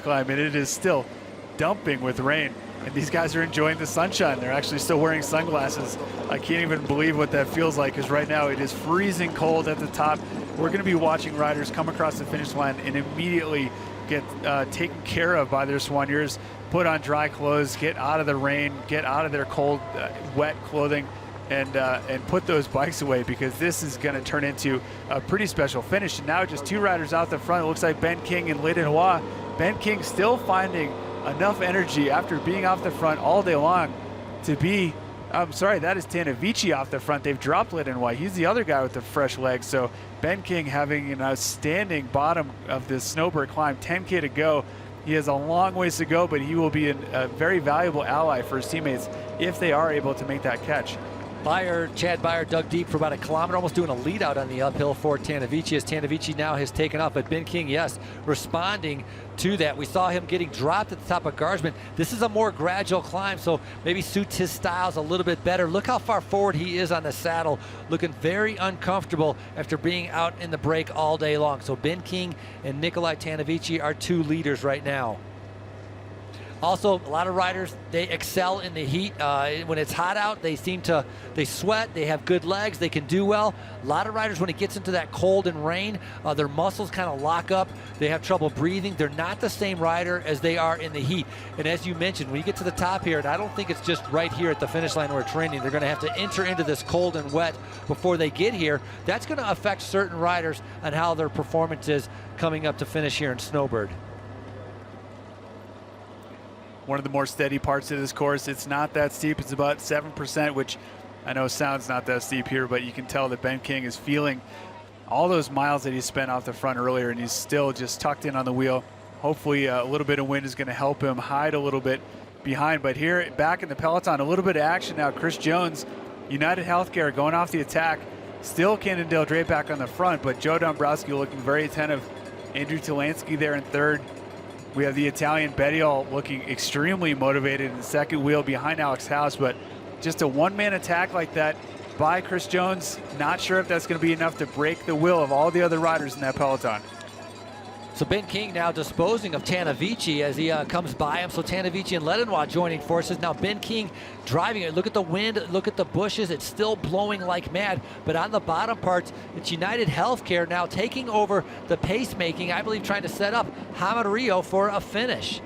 Snowbird's climb, and it is still dumping with rain. And these guys are enjoying the sunshine. They're actually still wearing sunglasses. I can't even believe what that feels like, because right now it is freezing cold at the top. We're going to be watching riders come across the finish line and immediately get taken care of by their soigneurs, put on dry clothes, get out of the rain, get out of their cold, wet clothing, and put those bikes away, because this is going to turn into a pretty special finish. And now just 2 riders out the front. It looks like Ben King and Lydon Roy. Ben King still finding enough energy after being off the front all day long to be, I'm sorry, that is Tanavici off the front. They've dropped Lydon Roy. He's the other guy with the fresh legs. So Ben King having an outstanding bottom of this Snowbird climb, 10K to go. He has a long ways to go, but he will be a very valuable ally for his teammates if they are able to make that catch. Chad Beyer dug deep for about a kilometer, almost doing a lead out on the uphill for Tanavici, as Tanavici now has taken off. But Ben King, yes, responding to that. We saw him getting dropped at the top of Garsman. This is a more gradual climb, so maybe suits his styles a little bit better. Look how far forward he is on the saddle, looking very uncomfortable after being out in the break all day long. So Ben King and Nikolai Tanavici are 2 leaders right now. Also, a lot of riders, they excel in the heat. When it's hot out, they sweat, they have good legs, they can do well. A lot of riders, when it gets into that cold and rain, their muscles kind of lock up. They have trouble breathing. They're not the same rider as they are in the heat. And as you mentioned, when you get to the top here, and I don't think it's just right here at the finish line where it's raining, they're going to have to enter into this cold and wet before they get here. That's going to affect certain riders on how their performance is coming up to finish here in Snowbird. One of the more steady parts of this course. It's not that steep. It's about 7%, which I know sounds not that steep here, but you can tell that Ben King is feeling all those miles that he spent off the front earlier, and he's still just tucked in on the wheel. Hopefully a little bit of wind is going to help him hide a little bit behind. But here back in the peloton, a little bit of action now. Chris Jones, United Healthcare going off the attack. Still Cannondale Drapac on the front, but Joe Dombrowski looking very attentive. Andrew Talansky there in third. We have the Italian Bettiol looking extremely motivated in the second wheel behind Alex House, but just a one-man attack like that by Chris Jones, not sure if that's going to be enough to break the will of all the other riders in that peloton. So Ben King now disposing of Tanavici as he comes by him. So Tanavici and Lydon Roy joining forces. Now Ben King driving it. Look at the wind, look at the bushes. It's still blowing like mad. But on the bottom parts, it's United Healthcare now taking over the pacemaking, I believe trying to set up Hamid Rio for a finish.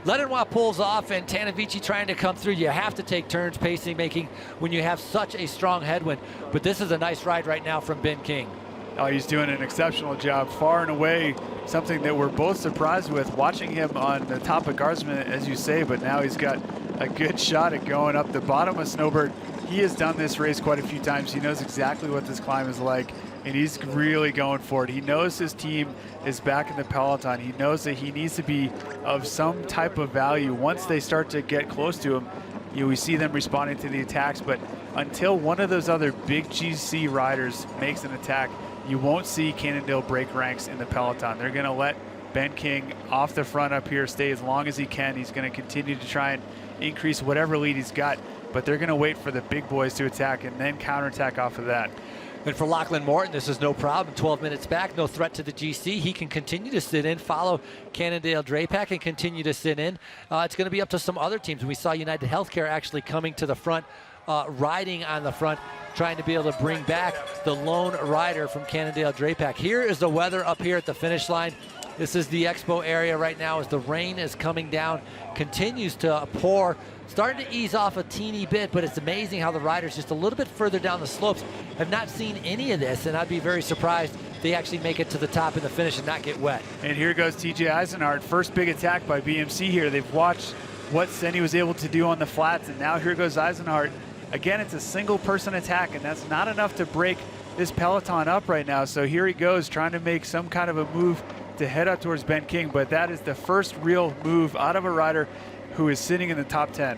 Lydon Roy pulls off and Tanavici trying to come through. You have to take turns pacing making when you have such a strong headwind. But this is a nice ride right now from Ben King. Oh, he's doing an exceptional job, far and away something that we're both surprised with, watching him on the top of Garsman, as you say, but now he's got a good shot at going up the bottom of Snowbird. He has done this race quite a few times. He knows exactly what this climb is like, and he's really going for it. He knows his team is back in the peloton. He knows that he needs to be of some type of value. Once they start to get close to him, we see them responding to the attacks, but until one of those other big GC riders makes an attack, you won't see Cannondale break ranks in the peloton. They're going to let Ben King off the front up here stay as long as he can. He's going to continue to try and increase whatever lead he's got, but they're going to wait for the big boys to attack and then counterattack off of that. And for Lachlan Morton, this is no problem. 12 minutes back, no threat to the GC. He can continue to sit in, follow Cannondale Drapac and continue to sit in. It's going to be up to some other teams. We saw United Healthcare actually coming to the front, riding on the front, trying to be able to bring back the lone rider from Cannondale Drapac. Here is the weather up here at the finish line. This is the expo area right now as the rain is coming down, continues to pour, starting to ease off a teeny bit, but it's amazing how the riders just a little bit further down the slopes have not seen any of this, and I'd be very surprised if they actually make it to the top in the finish and not get wet. And here goes TJ Eisenhart, first big attack by BMC here. They've watched what Senni was able to do on the flats, and now here goes Eisenhart. Again, it's a single person attack, and that's not enough to break this peloton up right now. So here he goes, trying to make some kind of a move to head up towards Ben King, but that is the first real move out of a rider who is sitting in the top 10.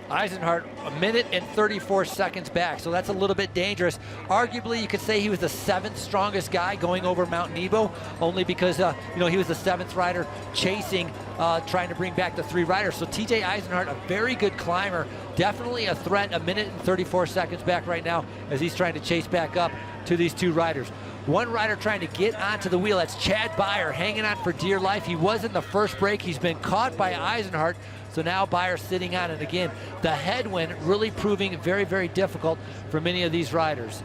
Eisenhart, 1 minute and 34 seconds back, so that's a little bit dangerous. Arguably, you could say he was the 7th strongest guy going over Mount Nebo, only because he was the 7th rider chasing, trying to bring back the 3 riders. So TJ Eisenhart, a very good climber, definitely a threat. 1 minute and 34 seconds back right now as he's trying to chase back up to these 2 riders. One rider trying to get onto the wheel. That's Chad Beyer hanging on for dear life. He was in the first break. He's been caught by Eisenhart. So now Beyer sitting on it again. The headwind really proving very, very difficult for many of these riders.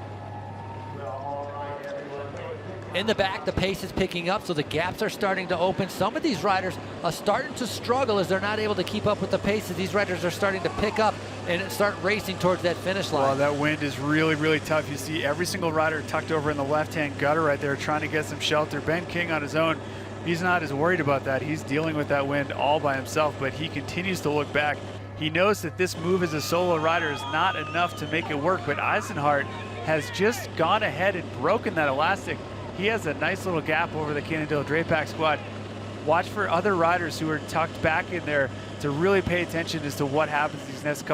In the back, the pace is picking up, so the gaps are starting to open. Some of these riders are starting to struggle as they're not able to keep up with the pace. As these riders are starting to pick up and start racing towards that finish line. Well, that wind is really, really tough. You see every single rider tucked over in the left-hand gutter right there trying to get some shelter. Ben King on his own, he's not as worried about that. He's dealing with that wind all by himself, but he continues to look back. He knows that this move as a solo rider is not enough to make it work, but Eisenhart has just gone ahead and broken that elastic. He has a nice little gap over the Cannondale Drapac squad. Watch for other riders who are tucked back in there to really pay attention as to what happens these next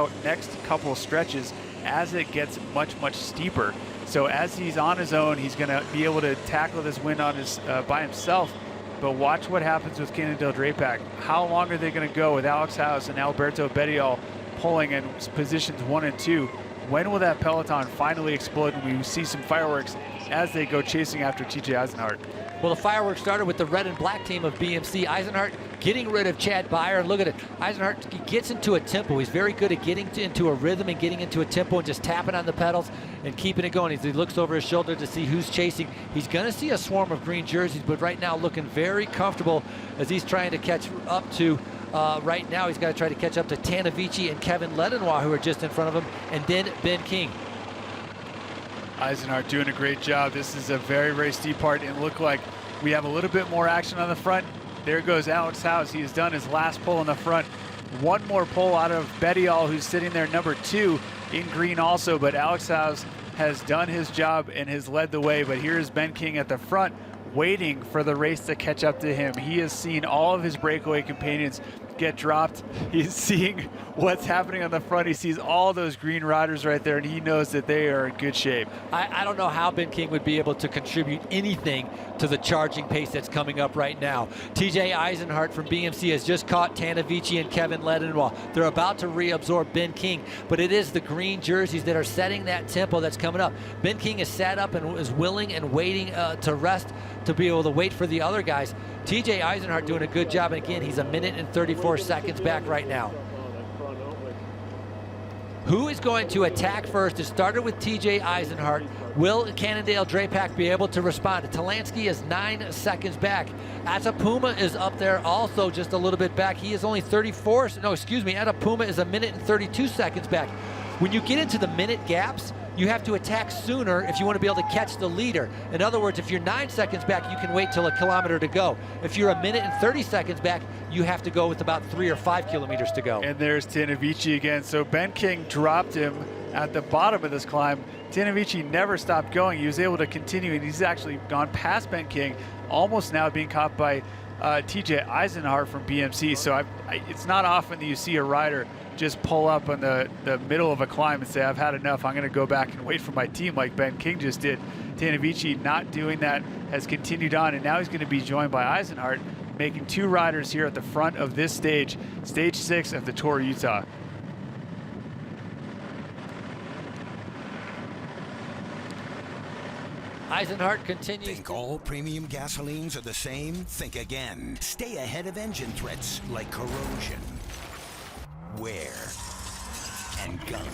couple of stretches as it gets much, much steeper. So as he's on his own, he's going to be able to tackle this wind on his by himself. But watch what happens with Cannondale Drapac. How long are they going to go with Alex House and Alberto Bettiol pulling in positions 1 and 2? When will that peloton finally explode and we see some fireworks as they go chasing after TJ Eisenhart? Well, the fireworks started with the red and black team of BMC. Eisenhart getting rid of Chad Beyer. Look at it. Eisenhart gets into a tempo. He's very good at getting into a rhythm and getting into a tempo and just tapping on the pedals and keeping it going. As he looks over his shoulder to see who's chasing. He's going to see a swarm of green jerseys, but right now looking very comfortable as he's trying to catch up to right now he's got to try to catch up to Tanavici and Kevin Ledenois, who are just in front of him, and then Ben King. Eisenhart doing a great job. This is a very, very steep part, and look like we have a little bit more action on the front. There goes Alex House. He has done his last pull in the front. One more pull out of Bettiol, who's sitting there number 2 in green also, but Alex House has done his job and has led the way. But here's Ben King at the front, waiting for the race to catch up to him. He has seen all of his breakaway companions get dropped. He's seeing what's happening on the front. He sees all those green riders right there, and he knows that they are in good shape. I don't know how Ben King would be able to contribute anything to the charging pace that's coming up right now. TJ Eisenhart from BMC has just caught Tanavici and Kevin Ledenois. They're about to reabsorb Ben King, but it is the green jerseys that are setting that tempo that's coming up. Ben King is sat up and is willing and waiting to rest to be able to wait for the other guys. TJ Eisenhart doing a good job, and again, he's 1 minute and 34 seconds back right now. Who is going to attack first? It started with TJ Eisenhart. Will Cannondale Drapac be able to respond? Talansky is 9 seconds back. Atapuma is up there also just a little bit back. He is only Atapuma is 1 minute and 32 seconds back. When you get into the minute gaps, you have to attack sooner if you want to be able to catch the leader. In other words, if you're 9 seconds back, you can wait till a kilometer to go. If you're 1 minute and 30 seconds back, you have to go with about 3 or 5 kilometers to go. And there's Tanavici again. So Ben King dropped him at the bottom of this climb. Tanavici never stopped going. He was able to continue, and he's actually gone past Ben King, almost now being caught by TJ Eisenhart from BMC. So it's not often that you see a rider just pull up on the middle of a climb and say, I've had enough, I'm going to go back and wait for my team like Ben King just did. Tanavici not doing that, has continued on, and now he's going to be joined by Eisenhart, making 2 riders here at the front of this stage, stage 6 of the Tour of Utah. Eisenhart continues. Think all premium gasolines are the same? Think again. Stay ahead of engine threats like corrosion, wear, and gunk.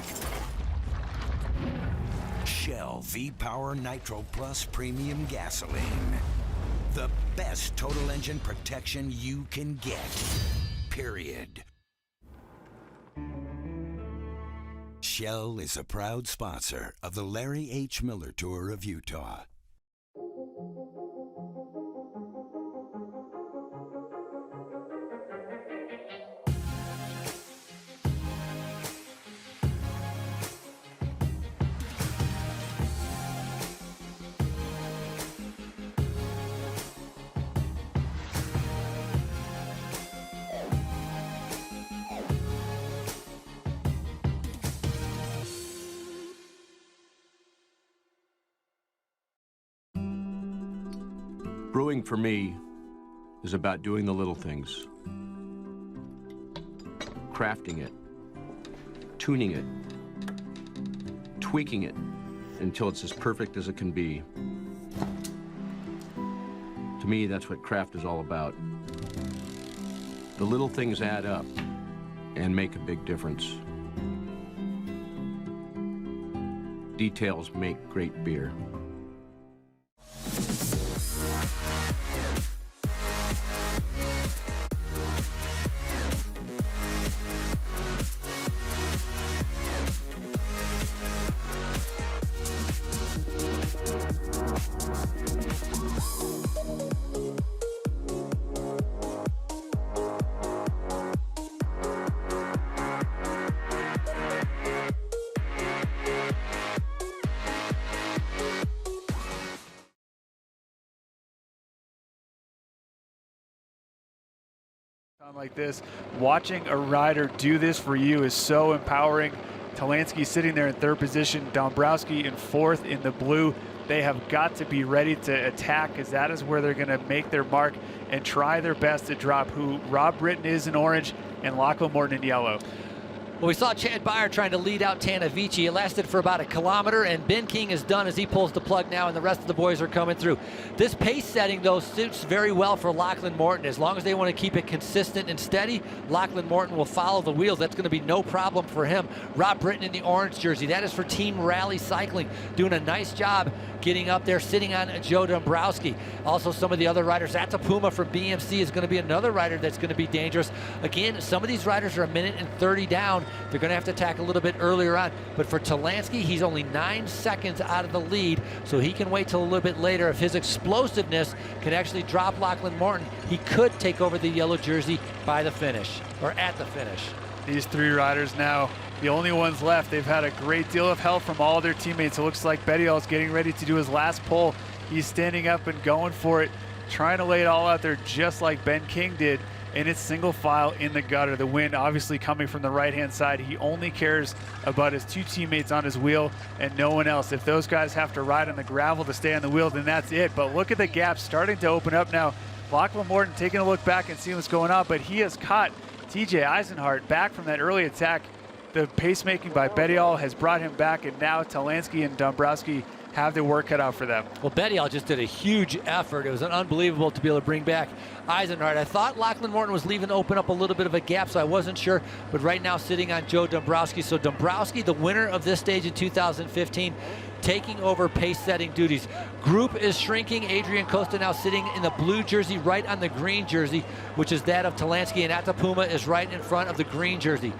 Shell V-Power Nitro Plus Premium Gasoline. The best total engine protection you can get. Period. Shell is a proud sponsor of the Larry H. Miller Tour of Utah. Brewing for me is about doing the little things. Crafting it, tuning it, tweaking it until it's as perfect as it can be. To me, that's what craft is all about. The little things add up and make a big difference. Details make great beer. Like this, watching a rider do this for you is so empowering. Talansky sitting there in third position, Dombrowski in fourth in the blue. They have got to be ready to attack, because that is where they're going to make their mark and try their best to drop who Rob Britton is in orange and Lachlan Morton in yellow. Well, we saw Chad Beyer trying to lead out Tanavici. It lasted for about a kilometer, and Ben King is done as he pulls the plug now, and the rest of the boys are coming through. This pace setting, though, suits very well for Lachlan Morton. As long as they want to keep it consistent and steady, Lachlan Morton will follow the wheels. That's going to be no problem for him. Rob Britton in the orange jersey. That is for Team Rally Cycling, doing a nice job getting up there, sitting on Joe Dombrowski. Also, some of the other riders. Atapuma from BMC is going to be another rider that's going to be dangerous. Again, some of these riders are a minute and 30 down. They're going to have to attack a little bit earlier on. But for Talansky, he's only 9 seconds out of the lead, so he can wait till a little bit later. If his explosiveness can actually drop Lachlan Morton, he could take over the yellow jersey by the finish, or at the finish. These three riders now, the only ones left. They've had a great deal of help from all their teammates. It looks like Bettiol is getting ready to do his last pull. He's standing up and going for it, trying to lay it all out there just like Ben King did. And it's single file in the gutter. The wind obviously coming from the right-hand side. He only cares about his two teammates on his wheel and no one else. If those guys have to ride on the gravel to stay on the wheel, then that's it. But look at the gap starting to open up now. Lachlan Morton taking a look back and seeing what's going on, but he has caught TJ Eisenhart back from that early attack. The pacemaking by Bettiol has brought him back, and now Talansky and Dombrowski have their work cut out for them. Well, Bettiol just did a huge effort. It was unbelievable to be able to bring back Eisenhart. I thought Lachlan Morton was leaving to open up a little bit of a gap, so I wasn't sure. But right now sitting on Joe Dombrowski. So Dombrowski, the winner of this stage in 2015, taking over pace-setting duties. Group is shrinking. Adrian Costa now sitting in the blue jersey right on the green jersey, which is that of Talansky, and Atapuma is right in front of the green jersey.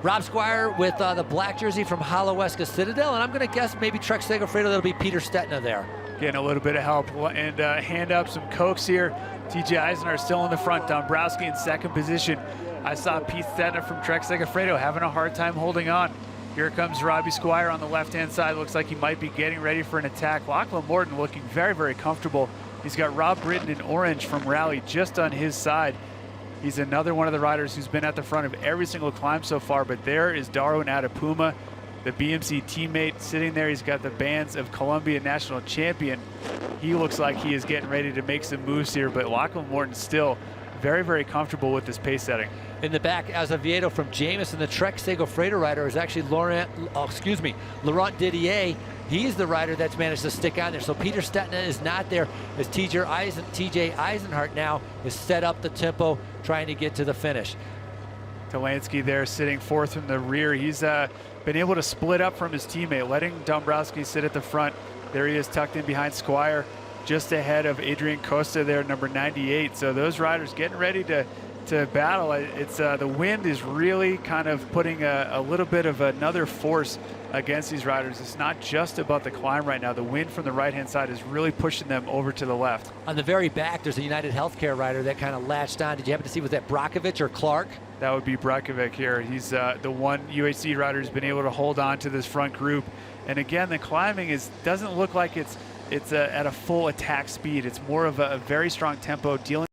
Rob Squire with the black jersey from Holoweska Citadel, and I'm going to guess maybe Trek Segafredo, that'll be Peter Stetina there. Getting a little bit of help and hand up some Cokes here. TJ Eisenhart still in the front, Dombrowski in second position. I saw Pete Stetina from Trek Segafredo having a hard time holding on. Here comes Robbie Squire on the left-hand side. Looks like he might be getting ready for an attack. Lachlan Morton looking very, very comfortable. He's got Rob Britton in orange from Rally just on his side. He's another one of the riders who's been at the front of every single climb so far, but there is Darwin Atapuma, the BMC teammate, sitting there. He's got the bands of Columbia national champion. He looks like he is getting ready to make some moves here, but Lachlan Morton still very, very comfortable with this pace setting. In the back, Azevedo from Jameson, the Trek Segafredo rider, is actually Laurent Didier. He's the rider that's managed to stick on there. So Peter Stetina is not there, as TJ Eisenhart now has set up the tempo, trying to get to the finish. Talansky there sitting fourth from the rear. He's been able to split up from his teammate, letting Dombrowski sit at the front. There he is tucked in behind Squire, just ahead of Adrian Costa there, number 98. So those riders getting ready to battle. It's the wind is really kind of putting a little bit of another force against these riders. It's not just about the climb right now. The wind from the right-hand side is really pushing them over to the left. On the very back, there's a United Healthcare rider that kind of latched on. Did you happen to see, was that Brakovic or Clark? That would be Brakovic here. He's the one UHC rider who's been able to hold on to this front group. And again, the climbing doesn't look like it's at a full attack speed. It's more of a very strong tempo, dealing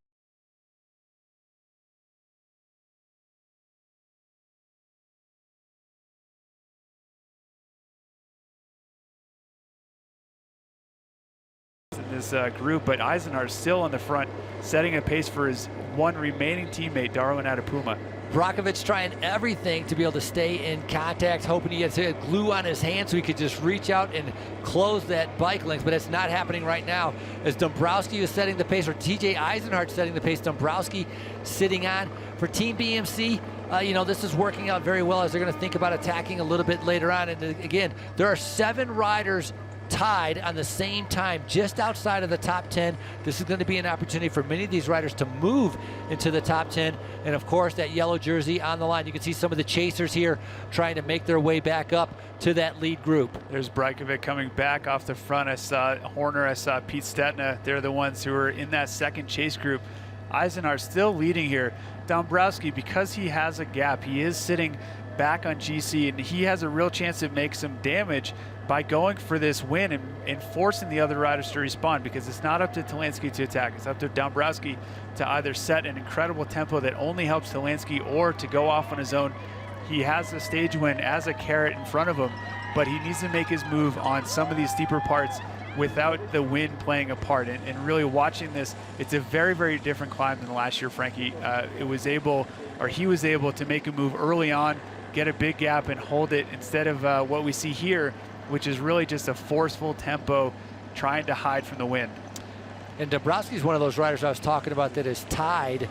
this group, but Eisenhardt still on the front, setting a pace for his one remaining teammate, Darwin Adapuma. Brajkovic trying everything to be able to stay in contact, hoping he had glue on his hand so he could just reach out and close that bike length, but it's not happening right now as Dombrowski is setting the pace, or TJ Eisenhardt setting the pace. Dombrowski sitting on. For Team BMC, this is working out very well as they're going to think about attacking a little bit later on. And again, there are 7 riders tied on the same time just outside of the top 10. This is going to be an opportunity for many of these riders to move into the top 10, and of course that yellow jersey on the line. You can see some of the chasers here trying to make their way back up to that lead group. There's Brajkovic coming back off the front. I saw Horner, I saw Pete Stetina. They're the ones who are in that second chase group. Eisenhardt still leading here. Dombrowski, because he has a gap, he is sitting back on GC, and he has a real chance to make some damage by going for this win and forcing the other riders to respond, because it's not up to Talansky to attack. It's up to Dombrowski to either set an incredible tempo that only helps Talansky or to go off on his own. He has the stage win as a carrot in front of him, but he needs to make his move on some of these steeper parts without the wind playing a part. And really watching this, it's a very, very different climb than last year, Frankie. He was able to make a move early on, get a big gap and hold it, instead of what we see here, which is really just a forceful tempo trying to hide from the wind. And Dombrowski is one of those riders I was talking about that is tied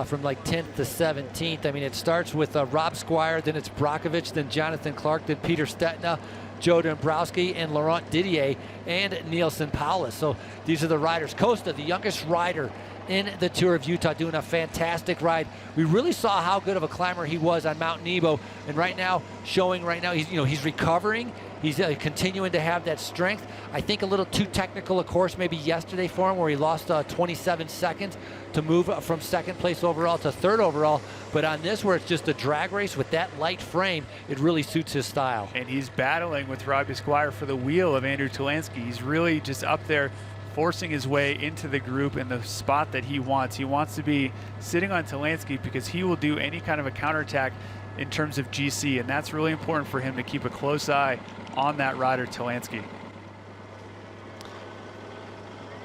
from like 10th to 17th. I mean, it starts with Rob Squire, then it's Brajkovic, then Jonathan Clark, then Peter Stetina, Joe Dombrowski, and Laurent Didier, and Nielsen Paulus. So these are the riders. Costa, the youngest rider in the Tour of Utah, doing a fantastic ride. We really saw how good of a climber he was on Mount Nebo, and right now he's recovering. He's continuing to have that strength. I think a little too technical, of course, maybe yesterday for him, where he lost 27 seconds to move from second place overall to third overall. But on this, where it's just a drag race with that light frame, it really suits his style. And he's battling with Robbie Squire for the wheel of Andrew Talansky. He's really just up there, forcing his way into the group in the spot that he wants. He wants to be sitting on Talansky because he will do any kind of a counterattack in terms of GC, and that's really important for him to keep a close eye on that rider, Talansky.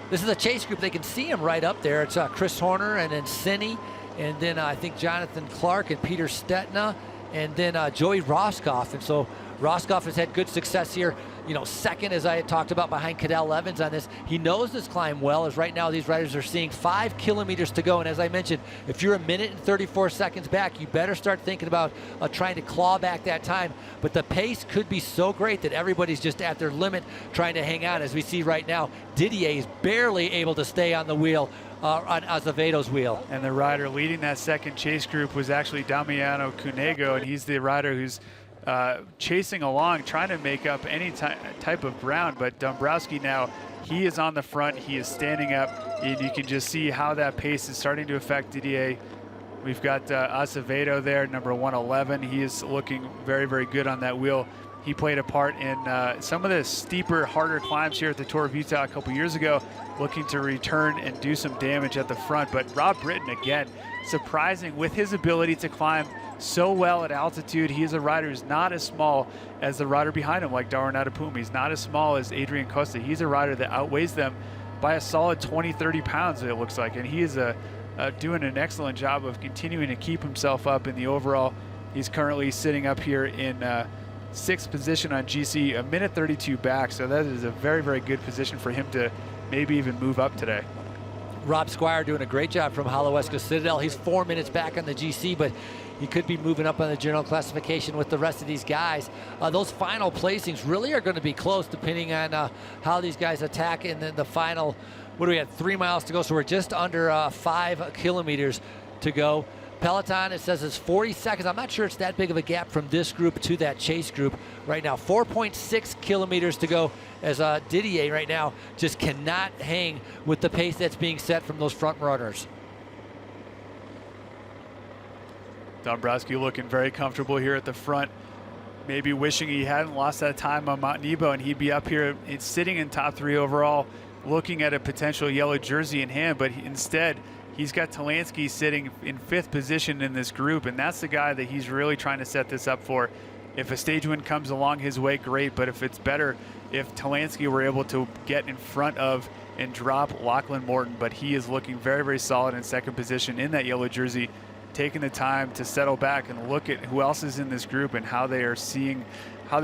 This is a chase group. They can see him right up there. It's Chris Horner, and then Cini, and then I think Jonathan Clark and Peter Stetina, and then Joey Roscoff. And so Roscoff has had good success here. Second, as I had talked about, behind Cadel Evans on this. He knows this climb well, as right now these riders are seeing 5 kilometers to go. And as I mentioned, if you're a minute and 34 seconds back, you better start thinking about trying to claw back that time. But the pace could be so great that everybody's just at their limit trying to hang on. As we see right now, Didier is barely able to stay on the wheel, on Azevedo's wheel. And the rider leading that second chase group was actually Damiano Cunego, and he's the rider who's chasing along, trying to make up any type of ground. But Dombrowski now, he is on the front, he is standing up, and you can just see how that pace is starting to affect Didier. We've got Azevedo there, number 111. He is looking very, very good on that wheel. He played a part in some of the steeper, harder climbs here at the Tour of Utah a couple years ago, looking to return and do some damage at the front. But Rob Britton, again, surprising with his ability to climb so well at altitude. He is a rider who's not as small as the rider behind him, like Darwin Adapuma. He's not as small as Adrian Costa. He's a rider that outweighs them by a solid 20, 30 pounds, it looks like. And he is doing an excellent job of continuing to keep himself up in the overall. He's currently sitting up here in 6th position on GC, a minute 32 back. So that is a very, very good position for him to maybe even move up today. Rob Squire doing a great job from Halaweska Citadel. He's 4 minutes back on the GC, but he could be moving up on the general classification with the rest of these guys. Those final placings really are going to be close, depending on how these guys attack. And then the final, what do we have, 3 miles to go, so we're just under 5 kilometers to go. Peloton, it says it's 40 seconds. I'm not sure it's that big of a gap from this group to that chase group right now. 4.6 kilometers to go, as Didier right now just cannot hang with the pace that's being set from those front runners. Dombrowski looking very comfortable here at the front, maybe wishing he hadn't lost that time on Mount Nebo, and he'd be up here sitting in top 3 overall, looking at a potential yellow jersey in hand. But instead, he's got Talansky sitting in 5th position in this group, and that's the guy that he's really trying to set this up for. If a stage win comes along his way, great, but if it's better if Talansky were able to get in front of and drop Lachlan Morton, but he is looking very, very solid in second position in that yellow jersey, taking the time to settle back and look at who else is in this group and how they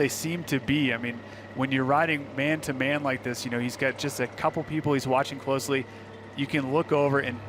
seem to be. I mean, when you're riding man to man like this, you know, he's got just a couple people he's watching closely. You can look over and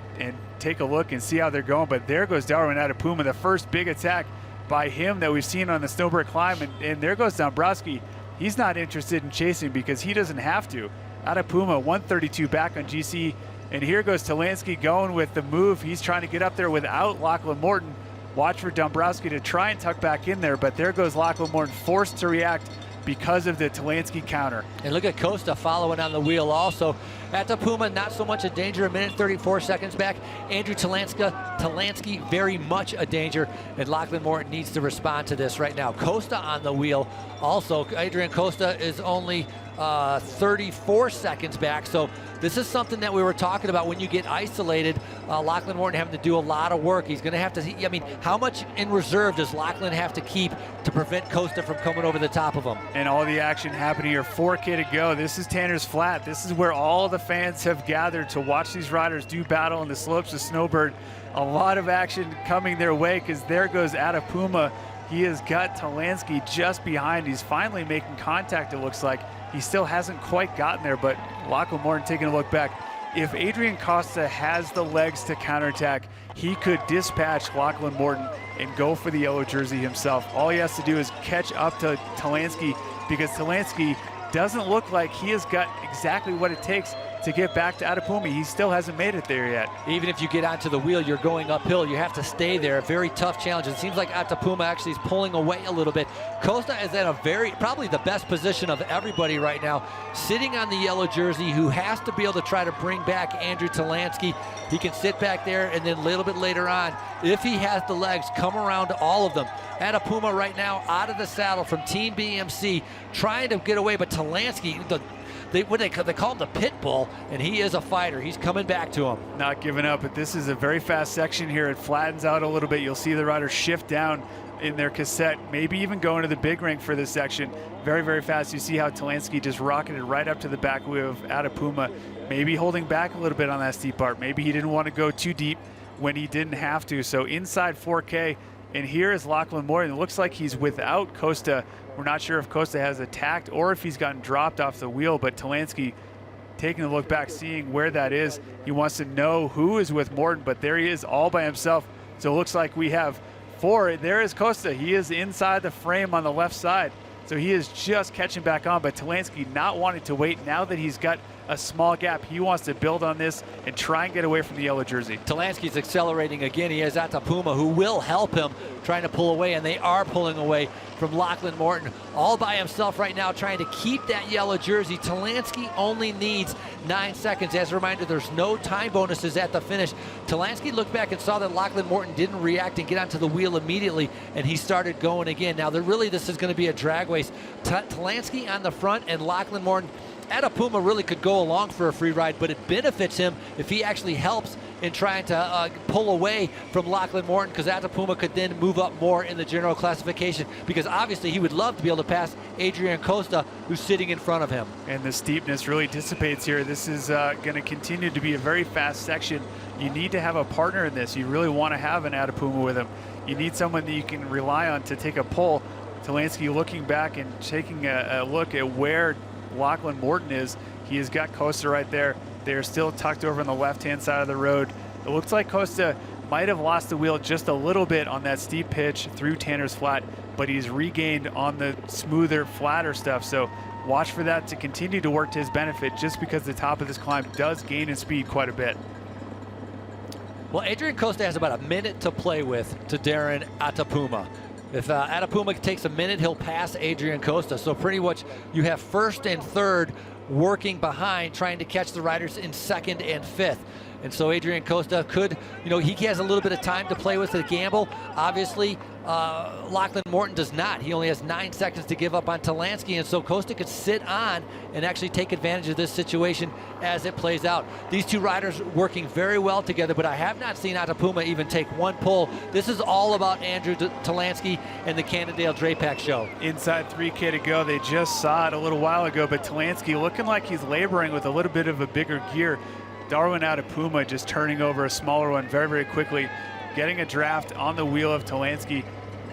take a look and see how they're going. But there goes Darwin Atapuma, the first big attack by him that we've seen on the Snowbird Climb. And there goes Dombrowski. He's not interested in chasing because he doesn't have to. Atapuma, 132 back on GC. And here goes Talansky going with the move. He's trying to get up there without Lachlan Morton. Watch for Dombrowski to try and tuck back in there. But there goes Lachlan Morton, forced to react because of the Talansky counter. And look at Costa following on the wheel also. Atapuma, not so much a danger, a minute 34 seconds back. Andrew Talansky, very much a danger, and Lachlan Morton needs to respond to this right now. Costa on the wheel also. Adrian Costa is only 34 seconds back, so this is something that we were talking about when you get isolated. Lachlan Morton having to do a lot of work. He's going to have to, I mean, how much in reserve does Lachlan have to keep to prevent Costa from coming over the top of him? And all the action happening here, 4K to go. This is Tanner's Flat. This is where all the fans have gathered to watch these riders do battle on the slopes of Snowbird. A lot of action coming their way because there goes Atapuma. He has got Talansky just behind. He's finally making contact, it looks like. He still hasn't quite gotten there, but Lachlan Morton taking a look back. If Adrian Costa has the legs to counterattack, he could dispatch Lachlan Morton and go for the yellow jersey himself. All he has to do is catch up to Talansky because Talansky doesn't look like he has got exactly what it takes to get back to Atapuma. He still hasn't made it there yet. Even if you get onto the wheel, you're going uphill. You have to stay there. A very tough challenge. It seems like Atapuma actually is pulling away a little bit. Costa is in a probably the best position of everybody right now, sitting on the yellow jersey, who has to be able to try to bring back Andrew Talansky. He can sit back there and then a little bit later on, if he has the legs, come around to all of them. Atapuma right now out of the saddle from Team BMC, trying to get away, but Talansky, they call him the pit bull, and he is a fighter. He's coming back to him. Not giving up, but this is a very fast section here. It flattens out a little bit. You'll see the riders shift down in their cassette, maybe even going to the big ring for this section. Very, very fast. You see how Talansky just rocketed right up to the back wheel of Atapuma, maybe holding back a little bit on that steep part. Maybe he didn't want to go too deep when he didn't have to. So inside 4K, and here is Lachlan Morton. It looks like he's without Costa. We're not sure if Costa has attacked or if he's gotten dropped off the wheel, but Talansky taking a look back, seeing where that is. He wants to know who is with Morton, but there he is all by himself. So it looks like we have four. There is Costa. He is inside the frame on the left side. So he is just catching back on, but Talansky not wanting to wait now that he's got a small gap. He wants to build on this and try and get away from the yellow jersey. Talansky's accelerating again. He has Atapuma, who will help him, trying to pull away, and they are pulling away from Lachlan Morton all by himself right now, trying to keep that yellow jersey. Talansky only needs 9 seconds. As a reminder, there's no time bonuses at the finish. Talansky looked back and saw that Lachlan Morton didn't react and get onto the wheel immediately, and he started going again. Now, this is going to be a drag race. Talansky on the front and Lachlan Morton. Atapuma really could go along for a free ride, but it benefits him if he actually helps in trying to pull away from Lachlan Morton, because Atapuma could then move up more in the general classification, because obviously he would love to be able to pass Adrian Costa, who's sitting in front of him. And the steepness really dissipates here. This is going to continue to be a very fast section. You need to have a partner in this. You really want to have an Atapuma with him. You need someone that you can rely on to take a pull. Talansky looking back and taking a look at where Lachlan Morton is. He has got Costa right there. They're still tucked over on the left-hand side of the road. It looks like Costa might have lost the wheel just a little bit on that steep pitch through Tanner's Flat, but he's regained on the smoother, flatter stuff. So watch for that to continue to work to his benefit, just because the top of this climb does gain in speed quite a bit. Well, Adrian Costa has about a minute to play with to Darren Atapuma. If Atapuma takes a minute, he'll pass Adrian Costa. So pretty much you have first and third working behind, trying to catch the riders in second and fifth. And so Adrian Costa could, he has a little bit of time to play with the gamble. Obviously, Lachlan Morton does not. He only has 9 seconds to give up on Talansky, and so Costa could sit on and actually take advantage of this situation as it plays out. These two riders working very well together, but I have not seen Atapuma even take one pull. This is all about Andrew Talansky and the Cannondale Drapac show. Inside 3K to go. They just saw it a little while ago, but Talansky looking like he's laboring with a little bit of a bigger gear. Darwin Atapuma just turning over a smaller one very, very quickly, getting a draft on the wheel of Talansky,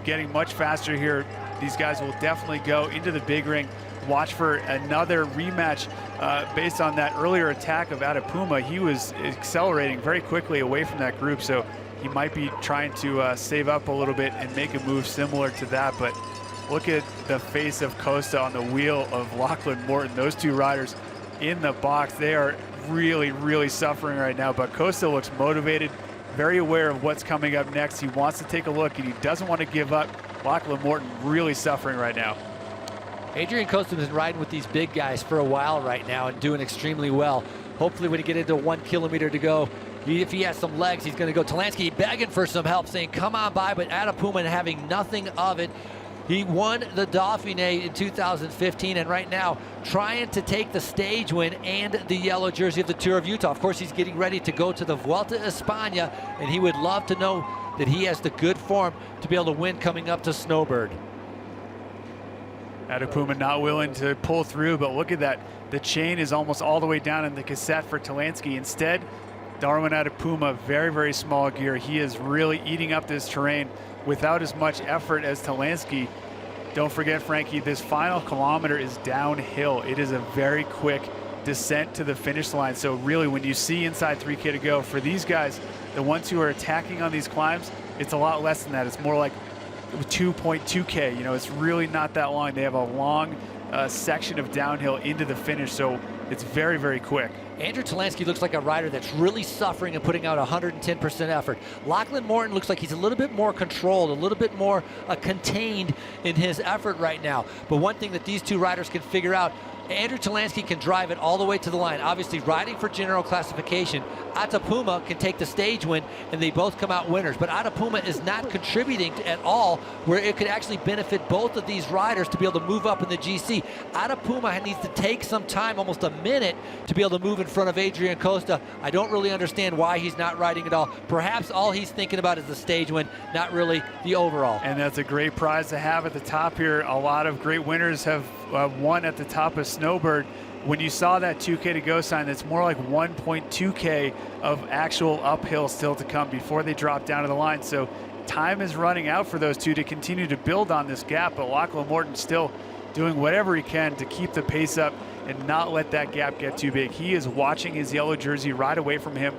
getting much faster here. These guys will definitely go into the big ring. Watch for another rematch based on that earlier attack of Atapuma. He was accelerating very quickly away from that group, so he might be trying to save up a little bit and make a move similar to that. But look at the face of Costa on the wheel of Lachlan Morton. Those two riders in the box, they are really, really suffering right now, but Costa looks motivated, very aware of what's coming up next. He wants to take a look, and he doesn't want to give up. Lachlan Morton really suffering right now. Adrian Costa has been riding with these big guys for a while right now and doing extremely well. Hopefully when you get into 1 kilometer to go, if he has some legs, he's going to go. Talansky begging for some help, saying come on by, but Atapuma having nothing of it. He won the Dauphiné in 2015, and right now trying to take the stage win and the yellow jersey of the Tour of Utah. Of course, he's getting ready to go to the Vuelta a España, and he would love to know that he has the good form to be able to win coming up to Snowbird. Atapuma not willing to pull through, but look at that. The chain is almost all the way down in the cassette for Talansky. Instead, Darwin Atapuma, very, very small gear. He is really eating up this terrain without as much effort as Talansky. Don't forget, Frankie, this final kilometer is downhill. It is a very quick descent to the finish line. So really, when you see inside 3K to go, for these guys, the ones who are attacking on these climbs, it's a lot less than that. It's more like 2.2K. It's really not that long. They have a long section of downhill into the finish, so it's very, very quick. Andrew Talansky looks like a rider that's really suffering and putting out 110% effort. Lachlan Morton looks like he's a little bit more controlled, a little bit more contained in his effort right now. But one thing that these two riders can figure out, Andrew Talansky can drive it all the way to the line. Obviously, riding for general classification, Atapuma can take the stage win, and they both come out winners. But Atapuma is not contributing at all, where it could actually benefit both of these riders to be able to move up in the GC. Atapuma needs to take some time, almost a minute, to be able to move in front of Adrian Costa. I don't really understand why he's not riding at all. Perhaps all he's thinking about is the stage win, not really the overall. And that's a great prize to have at the top here. A lot of great winners have won at the top of Snowbird. When you saw that 2K to go sign, that's more like 1.2K of actual uphill still to come before they drop down to the line. So time is running out for those two to continue to build on this gap, but Lachlan Morton still doing whatever he can to keep the pace up and not let that gap get too big. He is watching his yellow jersey ride away from him.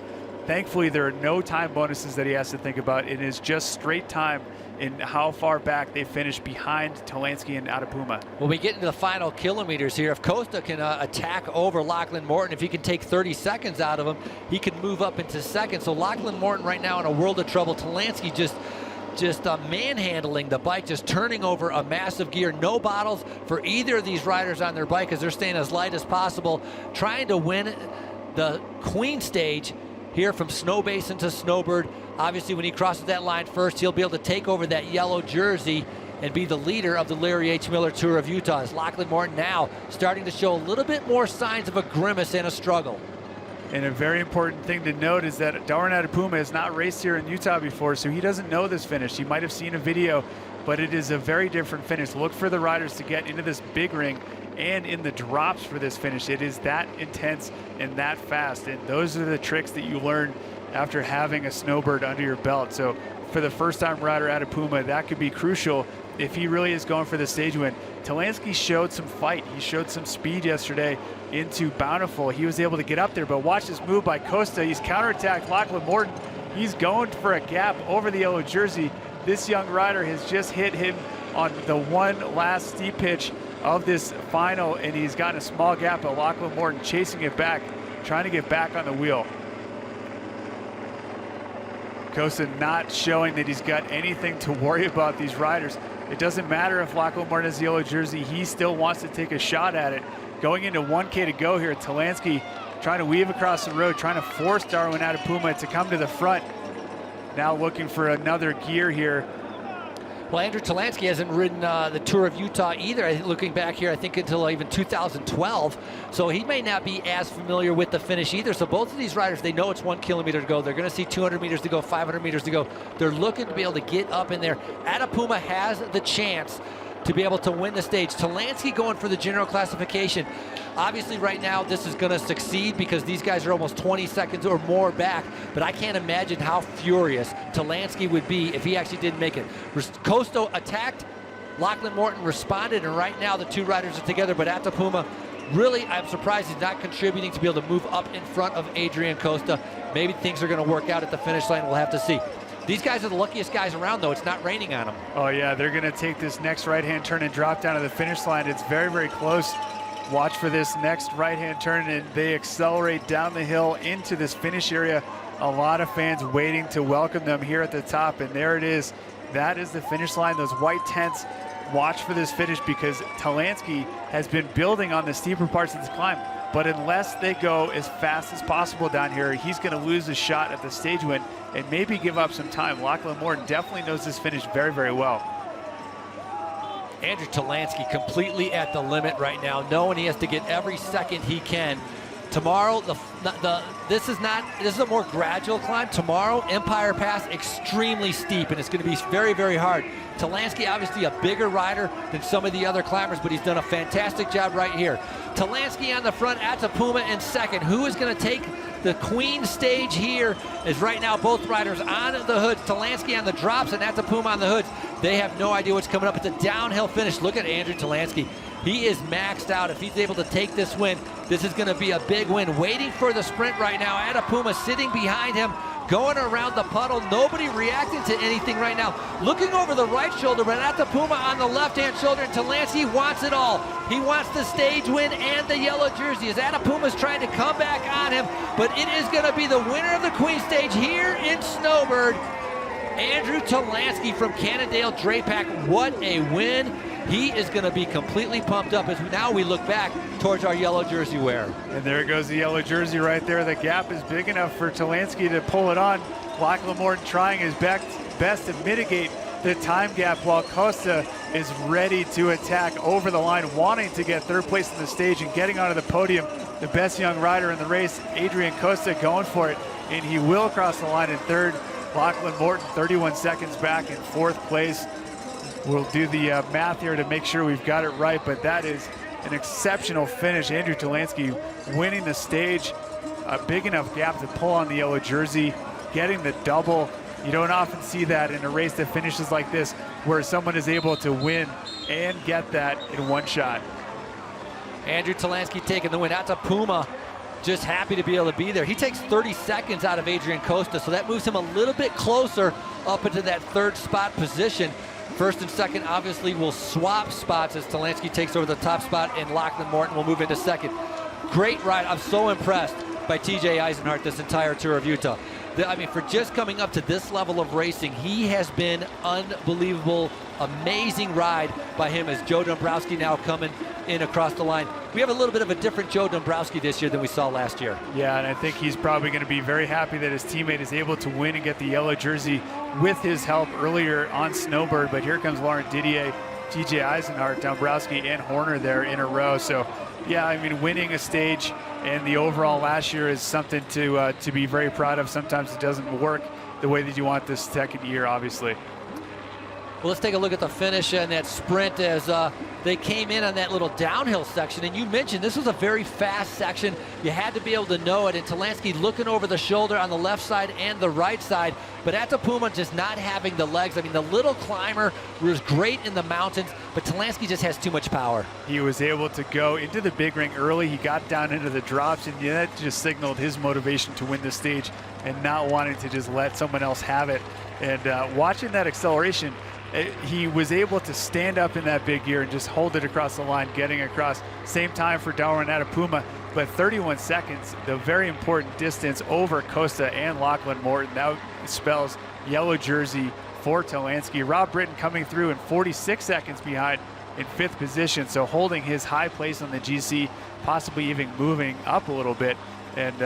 Thankfully, there are no time bonuses that he has to think about. It is just straight time in how far back they finish behind Talansky and Atapuma. When we get into the final kilometers here, if Costa can attack over Lachlan Morton, if he can take 30 seconds out of him, he can move up into second. So Lachlan Morton right now in a world of trouble. Talansky just manhandling the bike, just turning over a massive gear. No bottles for either of these riders on their bike as they're staying as light as possible, trying to win the Queen stage here from Snow Basin to Snowbird. Obviously, when he crosses that line first, he'll be able to take over that yellow jersey and be the leader of the Larry H. Miller Tour of Utah. As Lachlan Morton now starting to show a little bit more signs of a grimace and a struggle. And a very important thing to note is that Darwin Atapuma has not raced here in Utah before, so he doesn't know this finish. He might have seen a video, but it is a very different finish. Look for the riders to get into this big ring and in the drops for this finish. It is that intense and that fast, and those are the tricks that you learn after having a Snowbird under your belt. So for the first time rider Atapuma, that could be crucial if he really is going for the stage win. Talansky showed some fight. He showed some speed yesterday into Bountiful. He was able to get up there, but watch this move by Costa. He's counterattacked Lachlan Morton. He's going for a gap over the yellow jersey. This young rider has just hit him on the one last steep pitch of this final, and he's gotten a small gap, but Lachlan Morton chasing it back, trying to get back on the wheel. Costa not showing that he's got anything to worry about these riders. It doesn't matter if Lachlan Morton has the yellow jersey, he still wants to take a shot at it. Going into 1K to go here, Talansky trying to weave across the road, trying to force Darwin Atapuma to come to the front. Now looking for another gear here. Well, Andrew Talansky hasn't ridden the Tour of Utah either. I think looking back here, I think until even 2012. So he may not be as familiar with the finish either. So both of these riders, they know it's 1 kilometer to go. They're going to see 200 meters to go, 500 meters to go. They're looking to be able to get up in there. Atapuma has the chance to be able to win the stage. Talansky going for the general classification. Obviously right now this is going to succeed because these guys are almost 20 seconds or more back, but I can't imagine how furious Talansky would be if he actually didn't make it. Costa attacked, Lachlan Morton responded, and right now the two riders are together, but Atapuma, really, I'm surprised he's not contributing to be able to move up in front of Adrian Costa. Maybe things are going to work out at the finish line. We'll have to see. These guys are the luckiest guys around, though. It's not raining on them. Oh, yeah, they're going to take this next right-hand turn and drop down to the finish line. It's very, very close. Watch for this next right-hand turn, and they accelerate down the hill into this finish area. A lot of fans waiting to welcome them here at the top, and there it is. That is the finish line, those white tents. Watch for this finish because Talansky has been building on the steeper parts of this climb. But unless they go as fast as possible down here, he's going to lose a shot at the stage win and maybe give up some time. Lachlan Morton definitely knows this finish very, very well. Andrew Talansky completely at the right now, knowing he has to get every second he can. Tomorrow, this is a more gradual climb. Tomorrow, Empire Pass, extremely steep, and it's going to be very, very hard. Talansky, obviously a bigger rider than some of the other climbers, but he's done a fantastic job right here. Talansky on the front, Atapuma in second. Who is going to take the queen stage here is right now both riders on the hoods. Talansky on the drops and Atapuma on the hoods. They have no idea what's coming up. It's a downhill finish. Look at Andrew Talansky. He is maxed out. If he's able to take this win, this is going to be a big win. Waiting for the sprint right now. Atapuma sitting behind him, going around the puddle. Nobody reacting to anything right now. Looking over the right shoulder, but Atapuma on the left-hand shoulder, and Talansky wants it all. He wants the stage win and the yellow jersey as Atapuma's trying to come back on him, but it is going to be the winner of the Queen Stage here in Snowbird, Andrew Talansky from Cannondale Drapac. What a win. He is going to be completely pumped up as now we look back towards our yellow jersey wearer. And there goes the yellow jersey right there. The gap is big enough for Talansky to pull it on. Lachlan Morton trying his best to mitigate the time gap while Costa is ready to attack over the line, wanting to get third place in the stage and getting onto the podium. The best young rider in the race, Adrian Costa, going for it, and he will cross the line in third. Lachlan Morton 31 seconds back in fourth place. We'll do the math here to make sure we've got it right, but that is an exceptional finish. Andrew Talansky winning the stage, a big enough gap to pull on the yellow jersey, getting the double. You don't often see that in a race that finishes like this, where someone is able to win and get that in one shot. Andrew Talansky taking the win. Atapuma just happy to be able to be there. He takes 30 seconds out of Adrian Costa, so that moves him a little bit closer up into that third spot position. First and second obviously will swap spots as Talansky takes over the top spot and Lachlan Morton will move into second. Great ride. I'm so impressed by TJ Eisenhart this entire Tour of Utah. I mean, for just coming up to this level of racing, he has been unbelievable, amazing ride by him as Joe Dombrowski now coming in across the line. We have a little bit of a different Joe Dombrowski this year than we saw last year. Yeah, and I think he's probably going to be very happy that his teammate is able to win and get the yellow jersey with his help earlier on Snowbird. But here comes Laurent Didier, TJ Eisenhart, Dombrowski, and Horner there in a row. So, yeah, I mean, winning a stage and the overall last year is something to be very proud of. Sometimes it doesn't work the way that you want this second year, obviously. Well, let's take a look at the finish and that sprint as they came in on that little downhill section. And you mentioned this was a very fast section. You had to be able to know it. And Talansky looking over the shoulder on the left side and the right side. But Atapuma just not having the legs. I mean, the little climber was great in the mountains, but Talansky just has too much power. He was able to go into the big ring early. He got down into the drops, and that just signaled his motivation to win the stage and not wanting to just let someone else have it. And watching that acceleration, he was able to stand up in that big gear and just hold it across the line, getting across. Same time for Darwin Atapuma, but 31 seconds, the very important distance over Costa and Lachlan Morton. That spells yellow jersey for Talansky. Rob Britton coming through in 46 seconds behind in fifth position, so holding his high place on the GC, possibly even moving up a little bit. And